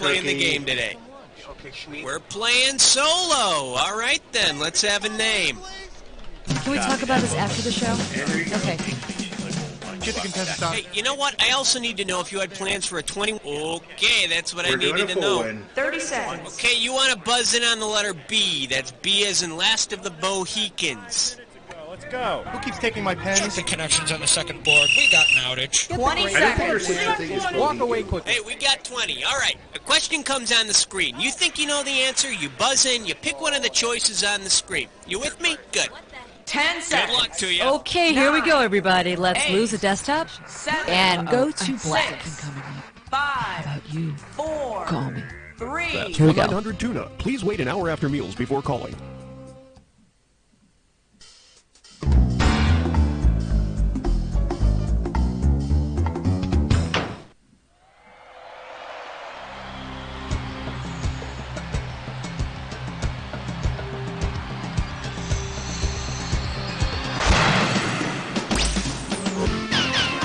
playing the game today? We're playing solo. All right, then. Let's have a name. Can we talk about this after the show? Okay. Get the contestants on. Hey, you know what? I also need to know if you had plans for a 20... Okay, that's what I needed to know. 30 seconds. Okay, you want to buzz in on the letter B. That's B as in Last of the Mohicans. Let's go. Who keeps taking my pens? Check the connections on the second board. We got an outage. 20 seconds. Walk away quickly. Hey, we got 20. All right. A question comes on the screen. You think you know the answer, you buzz in, you pick one of the choices on the screen. You with me? Good. 10 seconds. Good luck to you. Okay, here we go, everybody. Let's lose the desktop and go to black. 5. How about you? 4. Call me. 3. Here we go. 900 tuna. Please wait an hour after meals before calling.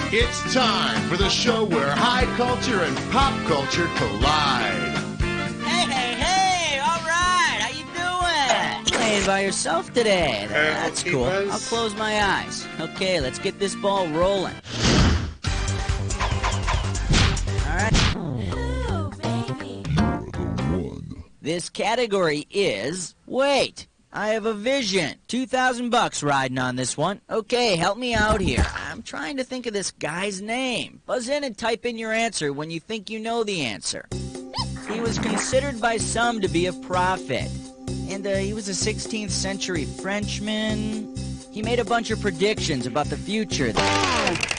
It's time for the show where high culture and pop culture collide. Hey, all right, how you doing? Playing by yourself today. That's cool. I'll close my eyes. Okay, let's get this ball rolling. All right. Ooh, baby. This category is... Wait, I have a vision. $2,000 riding on this one. Okay, help me out here. I'm trying to think of this guy's name. Buzz in and type in your answer when you think you know the answer. He was considered by some to be a prophet. And he was a 16th century Frenchman. He made a bunch of predictions about the future.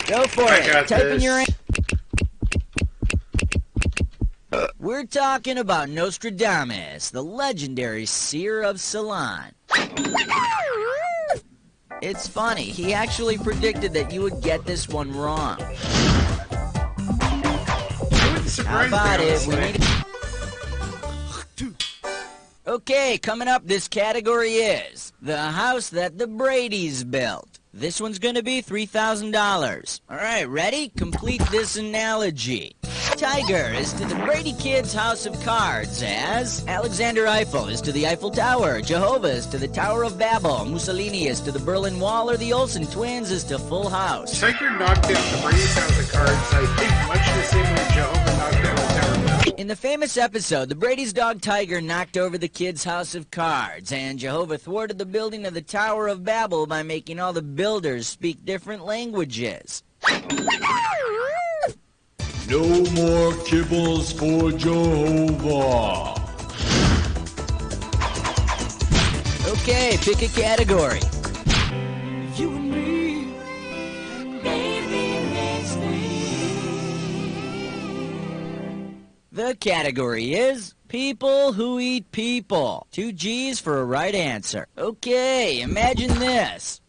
Go for it. Type in your answer. We're talking about Nostradamus, the legendary seer of Ceylon. It's funny, he actually predicted that you would get this one wrong. How about it? We need Okay, coming up, this category is the house that the Bradys built. This one's gonna be $3,000. All right, ready? Complete this analogy. Tiger is to the Brady kids' house of cards as Alexander Eiffel is to the Eiffel Tower, Jehovah is to the Tower of Babel, Mussolini is to the Berlin Wall, or the Olsen twins is to Full House. Tiger knocked out the Brady's house of cards, I think, much the same way Jehovah knocked out the Tower of Babel. In the famous episode, the Brady's dog Tiger knocked over the kids' house of cards, and Jehovah thwarted the building of the Tower of Babel by making all the builders speak different languages. No more kibbles for Jehovah. Okay, pick a category. You and me, baby, makes me. The category is people who eat people. 2 G's for a right answer. Okay, imagine this.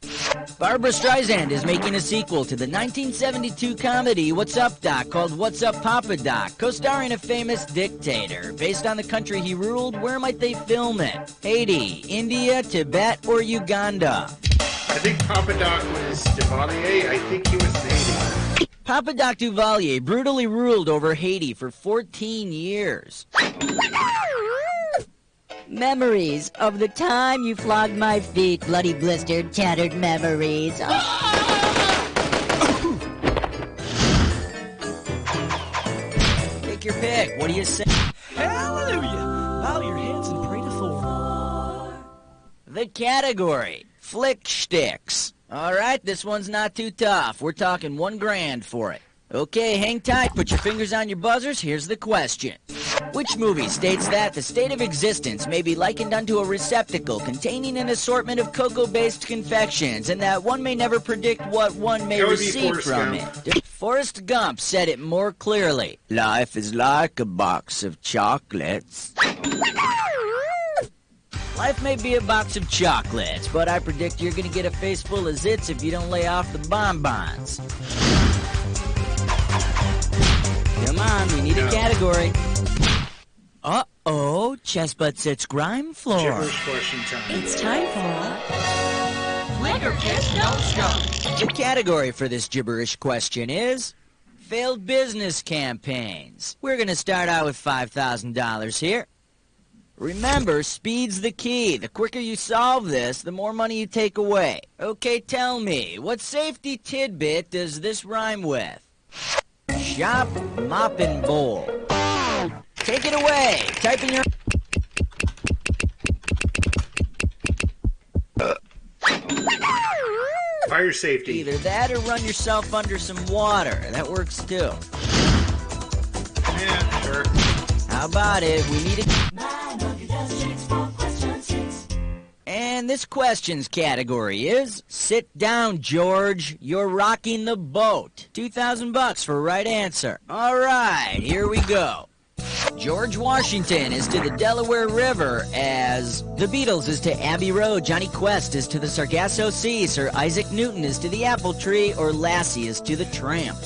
Barbra Streisand is making a sequel to the 1972 comedy What's Up, Doc, called What's Up, Papa Doc, co-starring a famous dictator. Based on the country he ruled, where might they film it? Haiti, India, Tibet, or Uganda? I think Papa Doc was Duvalier. I think he was Haiti. Papa Doc Duvalier brutally ruled over Haiti for 14 years. Memories of the time you flogged my feet, bloody blistered, tattered memories. Take your pick. What do you say? Hallelujah. Bow your heads and pray to Thor. The category, flick sticks. All right, this one's not too tough. We're talking $1,000 for it. Okay, hang tight, put your fingers on your buzzers. Here's the question. Which movie states that the state of existence may be likened unto a receptacle containing an assortment of cocoa-based confections, and that one may never predict what one may receive from it? Forrest Gump said it more clearly. Life is like a box of chocolates. Life may be a box of chocolates, but I predict you're gonna get a face full of zits if you don't lay off the bonbons. Come on, we need a category. Uh-oh, chest butt sits grime floor. Gibberish question time. It's time for Flick or kiss, don't stop. The category for this gibberish question is Failed business campaigns. We're gonna start out with $5,000 here. Remember, speed's the key. The quicker you solve this, the more money you take away. Okay, tell me, what safety tidbit does this rhyme with? Shop, mop, and bowl. Take it away. Type in your... Fire safety. Either that or run yourself under some water. That works too. Yeah, sure. How about it? We need And this questions category is sit down, George. You're rocking the boat. $2,000 for right answer. All right, here we go. George Washington is to the Delaware River as the Beatles is to Abbey Road, Johnny Quest is to the Sargasso Sea, Sir Isaac Newton is to the Apple Tree, or Lassie is to the Tramp.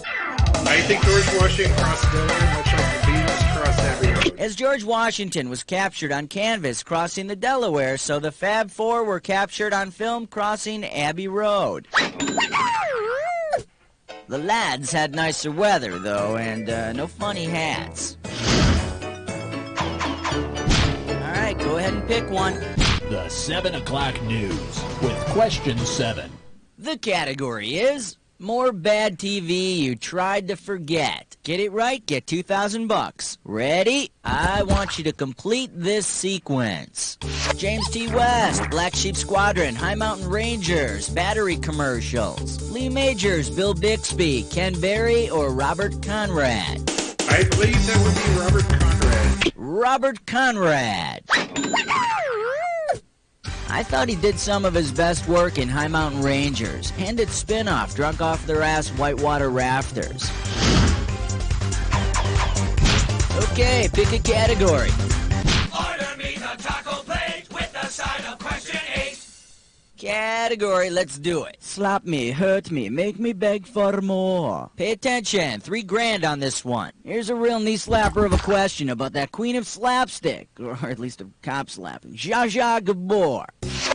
I think George Washington crossed Delaware much like the Beatles crossed Abbey Road. As George Washington was captured on canvas crossing the Delaware, so the Fab Four were captured on film crossing Abbey Road. The lads had nicer weather, though, and no funny hats. All right, go ahead and pick one. The 7 o'clock news with question 7. The category is more bad TV you tried to forget. Get it right, get $2,000. Ready? I want you to complete this sequence. James T. West, Black Sheep Squadron, High Mountain Rangers, battery commercials. Lee Majors, Bill Bixby, Ken Berry, or Robert Conrad? I believe that would be Robert Conrad. Robert Conrad. I thought he did some of his best work in High Mountain Rangers and its spin-off, Drunk Off Their Ass Whitewater Rafters. Okay, pick a category. Order me the taco plate with the side of question 8. Category, let's do it. Slap me, hurt me, make me beg for more. Pay attention, $3,000 on this one. Here's a real knee slapper of a question about that queen of slapstick, or at least of cop slapping, Zsa Zsa Gabor.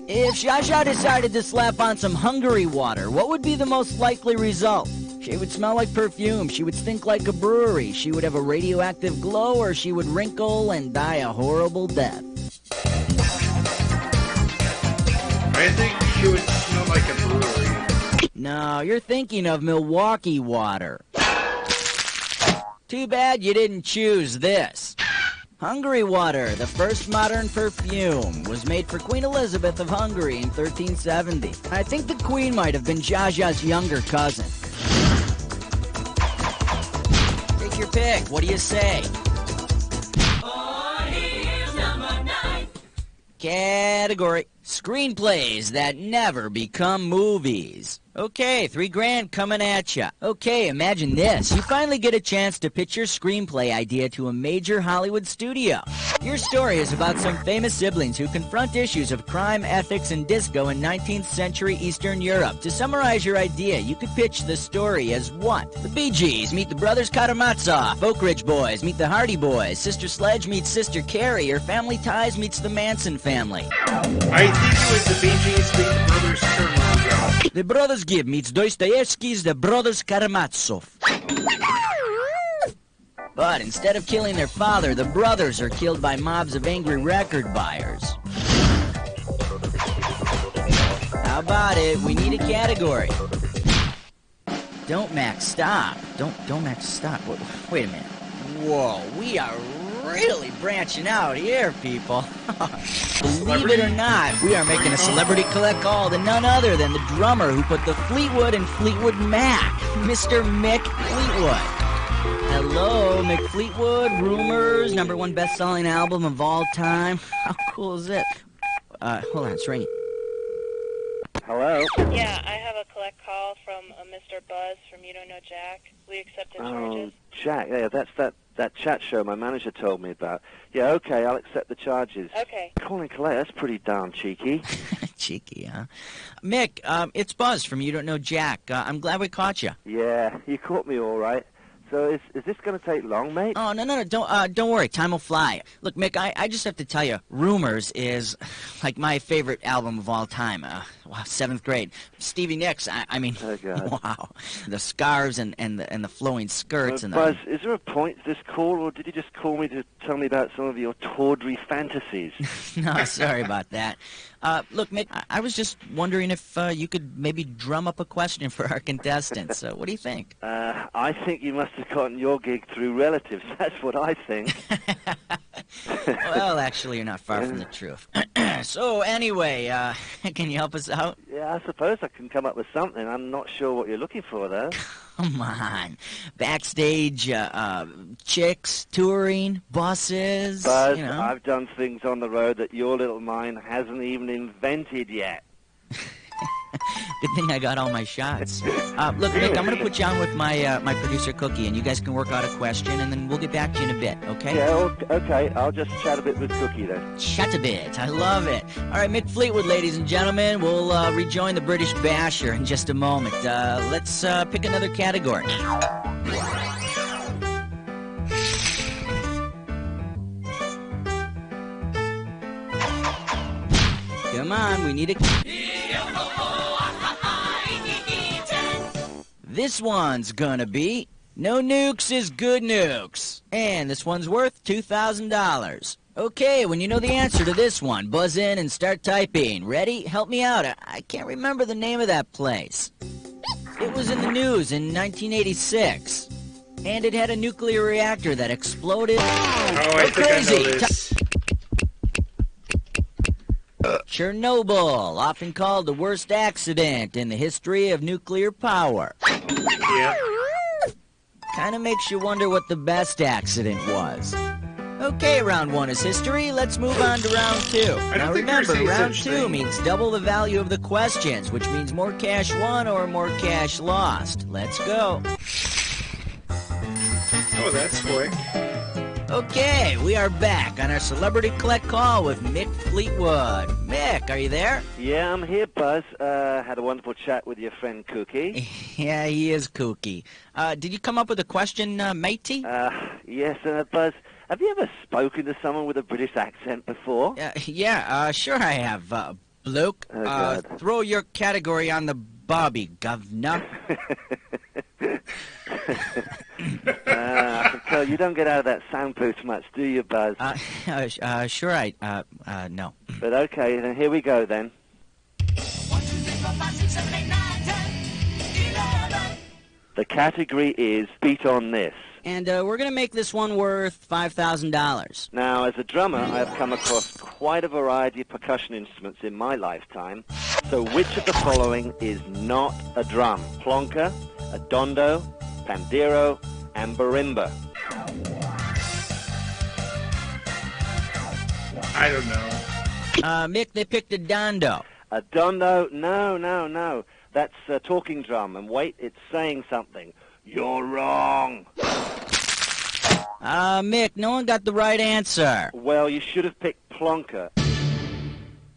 If Zsa Zsa decided to slap on some Hungary water, what would be the most likely result? She would smell like perfume, she would stink like a brewery, she would have a radioactive glow, or she would wrinkle and die a horrible death. I think she would smell like a brewery. No, you're thinking of Milwaukee water. Too bad you didn't choose this. Hungary water, the first modern perfume, was made for Queen Elizabeth of Hungary in 1370. I think the Queen might have been Zsa Zsa's younger cousin. Take your pick. What do you say? Oh, here's number 9. Category: screenplays that never become movies. Okay, $3,000 coming at ya. Okay, imagine this. You finally get a chance to pitch your screenplay idea to a major Hollywood studio. Your story is about some famous siblings who confront issues of crime, ethics, and disco in 19th century Eastern Europe. To summarize your idea, you could pitch the story as what? The Bee Gees meet the Brothers Karamazov, Oak Ridge Boys meet the Hardy Boys, Sister Sledge meets Sister Carrie, or Family Ties meets the Manson family. I think it was the Bee Gees meet the Brothers Karamazov. The Brothers Gibb meets Dostoevsky's The Brothers Karamazov. But instead of killing their father, the brothers are killed by mobs of angry record buyers. How about it? We need a category. Don't Max, stop. Don't Max, stop. Wait a minute. Whoa, we are really branching out here, people. Believe it or not, we are making a celebrity collect call to none other than the drummer who put the Fleetwood in Fleetwood Mac, Mr. Mick Fleetwood. Hello, Mick Fleetwood, Rumors, #1 best-selling album of all time. How cool is it? Hold on, it's ringing. Hello? Yeah, I have a collect call from Mr. Buzz from You Don't Know Jack. We accepted charges. Jack, yeah, that's that chat show my manager told me about. Yeah, okay, I'll accept the charges. Okay. Calling collect, that's pretty darn cheeky. Cheeky, huh? Mick, it's Buzz from You Don't Know Jack. I'm glad we caught you. Yeah, you caught me all right. So is this going to take long, mate? Oh, no, don't worry. Time will fly. Look, Mick, I just have to tell you, Rumors is like my favorite album of all time. Wow, 7th grade. Stevie Nicks, I mean, Oh, God. wow. The scarves and the flowing skirts. and Buzz, is there a point to this call, or did you just call me to tell me about some of your tawdry fantasies? No, sorry about that. Look, Mick, I was just wondering if you could maybe drum up a question for our contestants. What do you think? I think you must have gotten your gig through relatives. That's what I think. Well, actually, you're not far from the truth. So, anyway, can you help us out? Yeah, I suppose I can come up with something. I'm not sure what you're looking for, though. Come on. Backstage, chicks, touring, buses. Buzz, you know. I've done things on the road that your little mind hasn't even invented yet. Good thing I got all my shots. Look, Mick, I'm going to put you on with my my producer, Cookie, and you guys can work out a question, and then we'll get back to you in a bit, okay? Yeah, okay. I'll just chat a bit with Cookie, then. Chat a bit. I love it. All right, Mick Fleetwood, ladies and gentlemen. We'll rejoin the British Basher in just a moment. Let's pick another category. Come on, we need a... This one's gonna be No Nukes is Good Nukes. And this one's worth $2,000. Okay, when you know the answer to this one, buzz in and start typing. Ready? Help me out. I can't remember the name of that place. It was in the news in 1986. And it had a nuclear reactor that exploded. Oh, I think I know this. Chernobyl, often called the worst accident in the history of nuclear power. Yeah. Kind of makes you wonder what the best accident was. Okay, round 1 is history. Let's move on to round 2. Now remember, round 2 means double the value of the questions, which means more cash won or more cash lost. Let's go. Oh, that's quick. Okay, we are back on our Celebrity Collect Call with Mick Fleetwood. Mick, are you there? Yeah, I'm here, Buzz. Had a wonderful chat with your friend Cookie. Yeah, he is kooky. Did you come up with a question, matey? Yes, Buzz, have you ever spoken to someone with a British accent before? Yeah, sure I have. Bloke, throw your category on the bobby, governor. I can tell you don't get out of that sound booth much, do you, Buzz? Sure I, no. But okay, then here we go, then. The category is Beat on This. And we're going to make this one worth $5,000. Now, as a drummer, I have come across quite a variety of percussion instruments in my lifetime. So which of the following is not a drum? Plonker, a dondo, pandero, and marimba. I don't know. Mick, they picked a dondo. A dondo? No. That's a talking drum. And wait, it's saying something. You're wrong. Mick, no one got the right answer. Well, you should have picked plonker.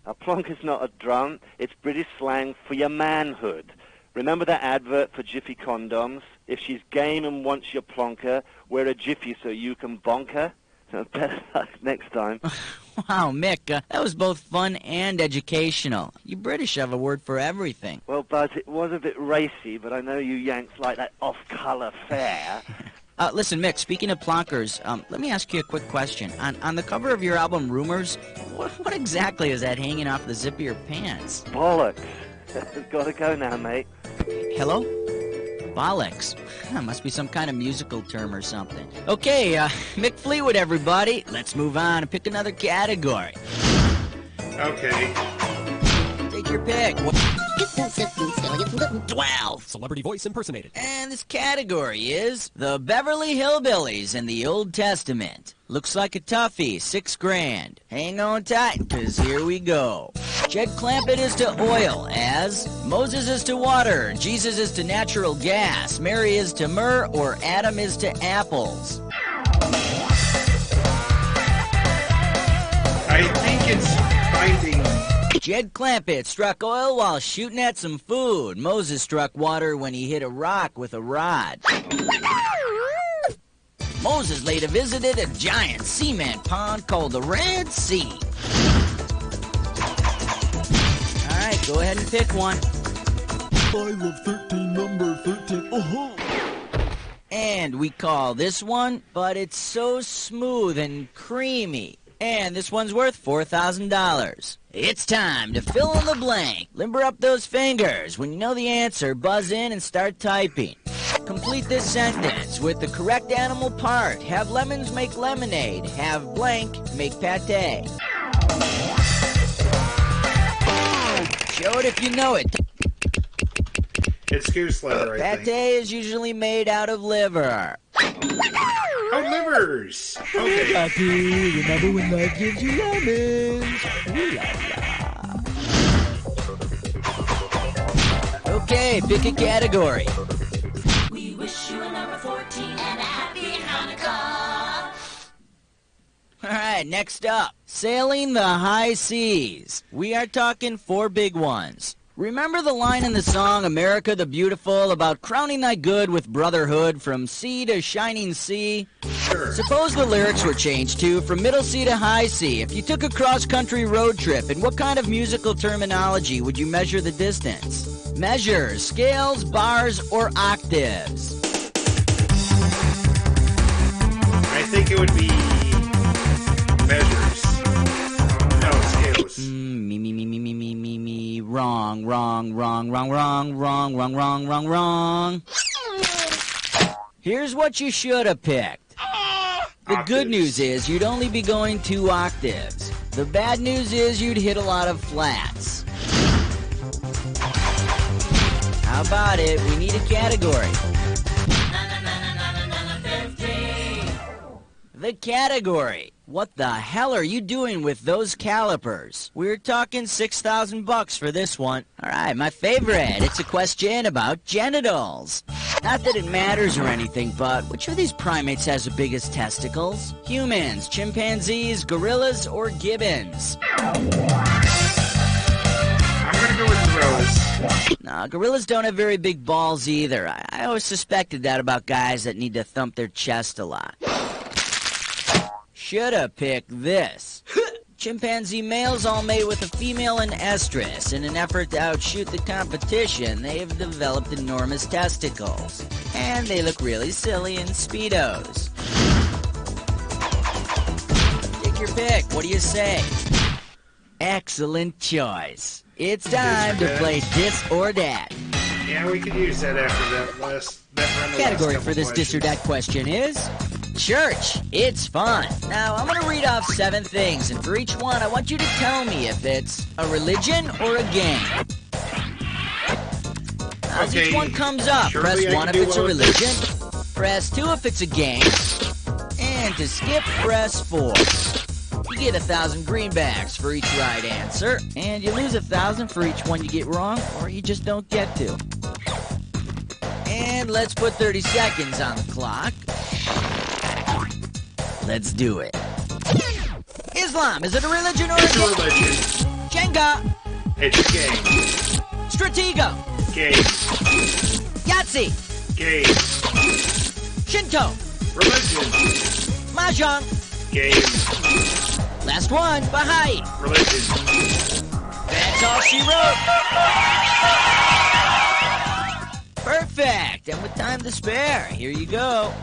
A plonker's not a drum. It's British slang for your manhood. Remember that advert for Jiffy condoms? If she's game and wants your plonker, wear a Jiffy so you can bonk her. Better luck next time. Wow, Mick, that was both fun and educational. You British have a word for everything. Well, Buzz, it was a bit racy, but I know you Yanks like that off-color fare. Listen, Mick, speaking of plonkers, let me ask you a quick question. On the cover of your album, Rumors, what exactly is that hanging off the zip of your pants? Bollocks. Gotta go now, mate. Hello? Bollocks. Must be some kind of musical term or something. Okay, Mick Fleetwood, everybody. Let's move on and pick another category. Okay. Take your pick. 12. Celebrity voice impersonated. And this category is the Beverly Hillbillies in the Old Testament. Looks like a toughie, $6,000. Hang on tight, 'cause here we go. Jed Clampett is to oil as Moses is to water, Jesus is to natural gas, Mary is to myrrh, or Adam is to apples. I think it's finding. Jed Clampett struck oil while shooting at some food. Moses struck water when he hit a rock with a rod. Moses later visited a giant cement pond called the Red Sea. All right, Go ahead and pick one. I love 13, number 13. Oh. And we call this one, but it's so smooth and creamy. And this one's worth $4,000. It's time to fill in the blank. Limber up those fingers. When you know the answer, buzz in and start typing. Complete this sentence with the correct animal part. Have lemons make lemonade. Have blank make pate. Show it if you know it. It's goose liver, I Pate think. is usually made out of liver. Oh, livers! Okay. Happy, remember when life gives you lemons? Ooh la la. Okay, pick a category. We wish you a number 14 and a happy Hanukkah. Alright, next up. Sailing the high seas. We are talking 4 big ones. Remember the line in the song America the Beautiful about crowning thy good with brotherhood from sea to shining sea? Sure. Suppose the lyrics were changed to from middle sea to high sea. If you took a cross-country road trip, in what kind of musical terminology would you measure the distance? Measures, scales, bars, or octaves? I think it would be measures. No, scales. Me. Wrong. Here's what you should have picked. The good news is you'd only be going 2 octaves. The bad news is you'd hit a lot of flats. How about it? We need a category. The category. What the hell are you doing with those calipers? We're talking $6,000 for this one. Alright, my favorite. It's a question about genitals. Not that it matters or anything, but which of these primates has the biggest testicles? Humans, chimpanzees, gorillas, or gibbons? I'm gonna go with gorillas. Nah, gorillas don't have very big balls either. I always suspected that about guys that need to thump their chest a lot. Shoulda picked this. Chimpanzee males all mate with a female and estrus. In an effort to outshoot the competition, they have developed enormous testicles. And they look really silly in Speedos. Take your pick. What do you say? Excellent choice. It's time to play This or That. Yeah, we could use that after that run. Category for this This or That question is church. It's fun. Now, I'm going to read off 7 things, and for each one, I want you to tell me if it's a religion or a game. As each one comes up, press 1 if it's a religion, press 2 if it's a game, and to skip, press 4. You get 1,000 greenbacks for each right answer, and you lose 1,000 for each one you get wrong, or you just don't get to. And let's put 30 seconds on the clock. Let's do it. Islam, is it a religion or a game? It's a religion. Jenga. It's a game. Stratego. Game. Yahtzee. Game. Shinto. Religion. Mahjong. Game. Last one, Baha'i. Religion. That's all she wrote. Perfect. And with time to spare, here you go.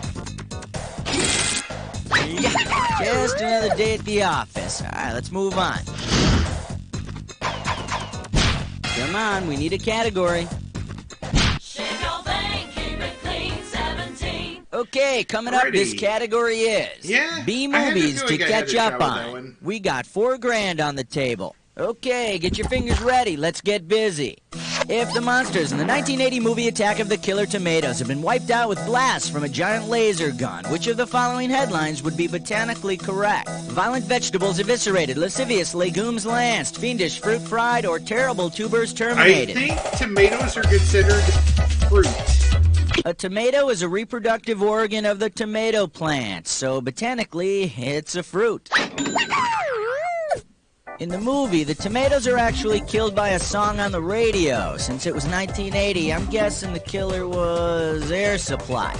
Just another day at the office. All right, let's move on. Come on, we need a category. Okay, coming up, this category is B movies to catch up on. We got $4,000 on the table. Okay, get your fingers ready. Let's get busy. If the monsters in the 1980 movie Attack of the Killer Tomatoes have been wiped out with blasts from a giant laser gun, which of the following headlines would be botanically correct? Violent vegetables eviscerated, lascivious legumes lanced, fiendish fruit fried, or terrible tubers terminated? I think tomatoes are considered fruit. A tomato is a reproductive organ of the tomato plant, so botanically, it's a fruit. In the movie, the tomatoes are actually killed by a song on the radio. Since it was 1980, I'm guessing the killer was Air Supply.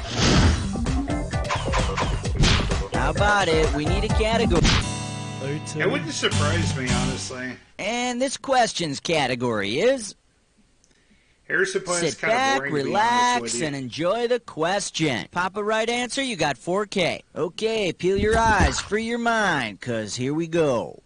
How about it? We need a category. It wouldn't surprise me, honestly. And this questions category is... Harrison Plan's Sit kind of back, boring, to be honest relax, with you. and enjoy the question. Pop a right answer, you got 4K. Okay, peel your eyes, free your mind, because here we go.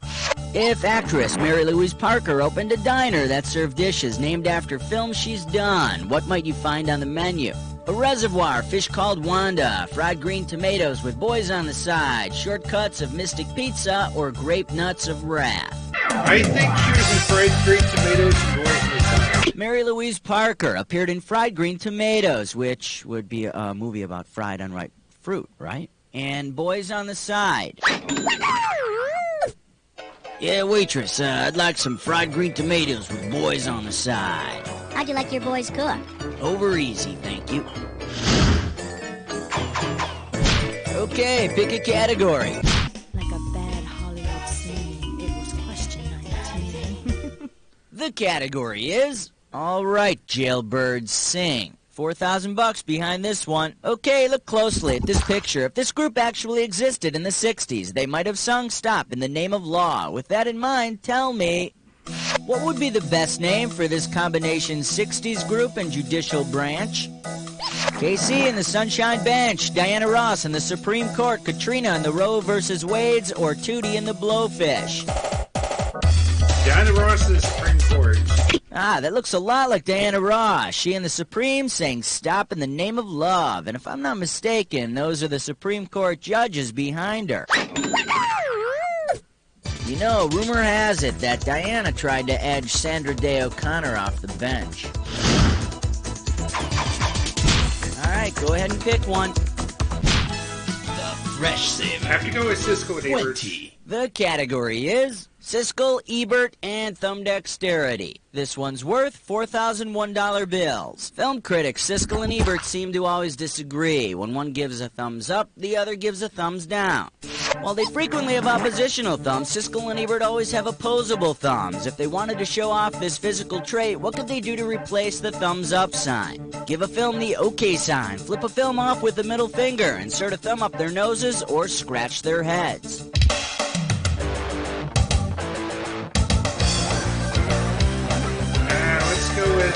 If actress Mary Louise Parker opened a diner that served dishes named after films she's done, what might you find on the menu? A reservoir, fish called Wanda, fried green tomatoes with boys on the side, shortcuts of Mystic Pizza, or grape nuts of wrath. I think she was in Fried Green Tomatoes and Boys on the Side. Mary Louise Parker appeared in Fried Green Tomatoes, which would be a movie about fried unripe fruit, right? And Boys on the Side. Yeah, waitress, I'd like some fried green tomatoes with boys on the side. How'd you like your boys cooked? Over easy, thank you. Okay, pick a category. Like a bad Hollywood scene, it was question 19. The category is... All right, jailbirds, sing. $4,000 behind this one. Okay, look closely at this picture. If this group actually existed in the 60s, they might have sung Stop in the Name of Law. With that in mind, tell me, what would be the best name for this combination 60s group and judicial branch? KC and the Sunshine Bench, Diana Ross and the Supreme Court, Katrina and the Roe versus Wades, or Tootie and the Blowfish? Diana Ross and the Supreme Court. Ah, that looks a lot like Diana Ross. She and the Supreme sang Stop in the Name of Love. And if I'm not mistaken, those are the Supreme Court judges behind her. You know, rumor has it that Diana tried to edge Sandra Day O'Connor off the bench. All right, go ahead and pick one. The Fresh Saver. I have to go with Siskel and Ebert. 20. The category is Siskel, Ebert, and Thumb Dexterity. This one's worth $4,001 bills. Film critics Siskel and Ebert seem to always disagree. When one gives a thumbs up, the other gives a thumbs down. While they frequently have oppositional thumbs, Siskel and Ebert always have opposable thumbs. If they wanted to show off this physical trait, what could they do to replace the thumbs up sign? Give a film the OK sign, flip a film off with the middle finger, insert a thumb up their noses, or scratch their heads. Let's go with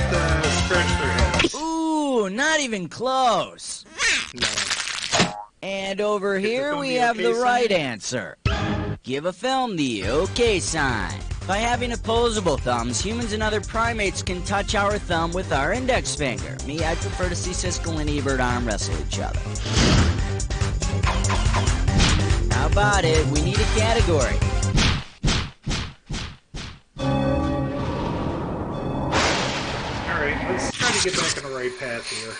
scratch their heads. Ooh, not even close. No. And over here film we the have OK the right sign? answer. Give a film the OK sign. By having opposable thumbs, humans and other primates can touch our thumb with our index finger. Me, I prefer to see Siskel and Ebert arm wrestle each other. How about it? We need a category. Alright, let's try to get back on the right path here.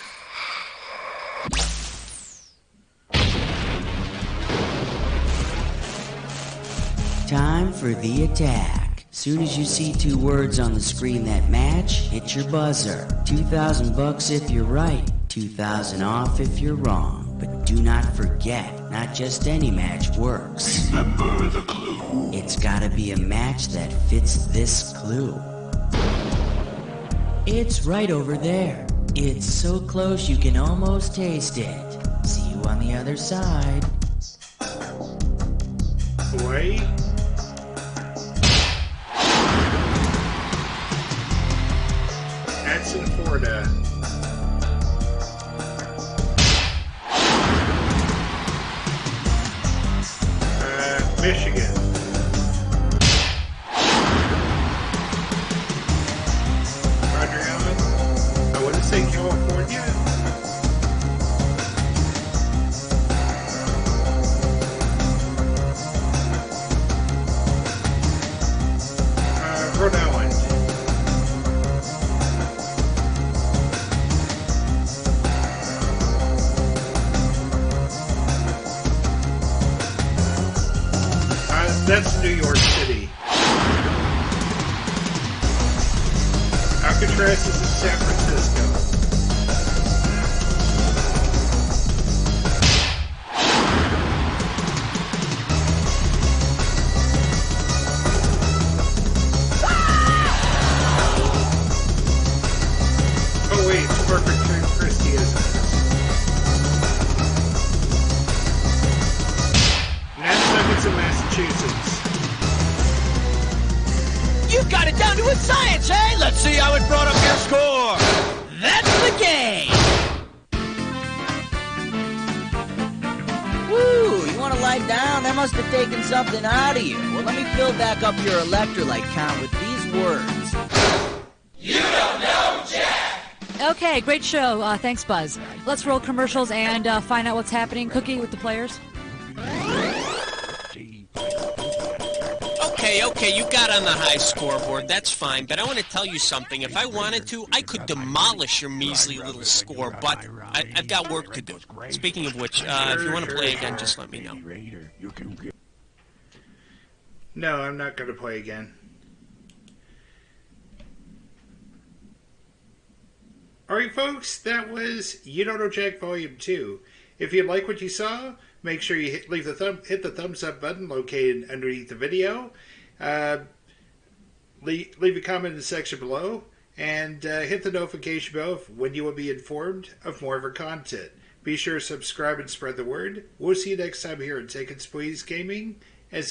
Time for the attack. Soon as you see two words on the screen that match, hit your buzzer. $2,000 if you're right, 2,000 off if you're wrong. But do not forget, not just any match works. Remember the clue. It's gotta be a match that fits this clue. It's right over there. It's so close you can almost taste it. See you on the other side. Wait. That's in Florida. Michigan. Roger Allen. I wouldn't say California. Rhode Island. That's New York City. Alcatraz is in San Francisco. Oh wait, it's Corpus Christi, isn't it? Nantucket's in Massachusetts. you've got it down to a science, eh? Let's see how it brought up your score. That's the game. Woo, you want to lie down? That must have taken something out of you. Well, let me fill back up your electrolyte count with these words. You don't know Jack! Okay, great show. Thanks, Buzz. Let's roll commercials and find out what's happening. Cookie with the players. Okay, you got on the high scoreboard. That's fine, but I want to tell you something. If I wanted to, I could demolish your measly little score, but I've got work to do. Speaking of which, if you want to play again, just let me know. No, I'm not going to play again. Alright, folks, that was You Don't Know Jack Volume 2. If you like what you saw, make sure you hit the thumbs up button located underneath the video. Leave a comment in the section below, and hit the notification bell when you will be informed of more of our content. Be sure to subscribe and spread the word. We'll see you next time here on Take It Please Gaming,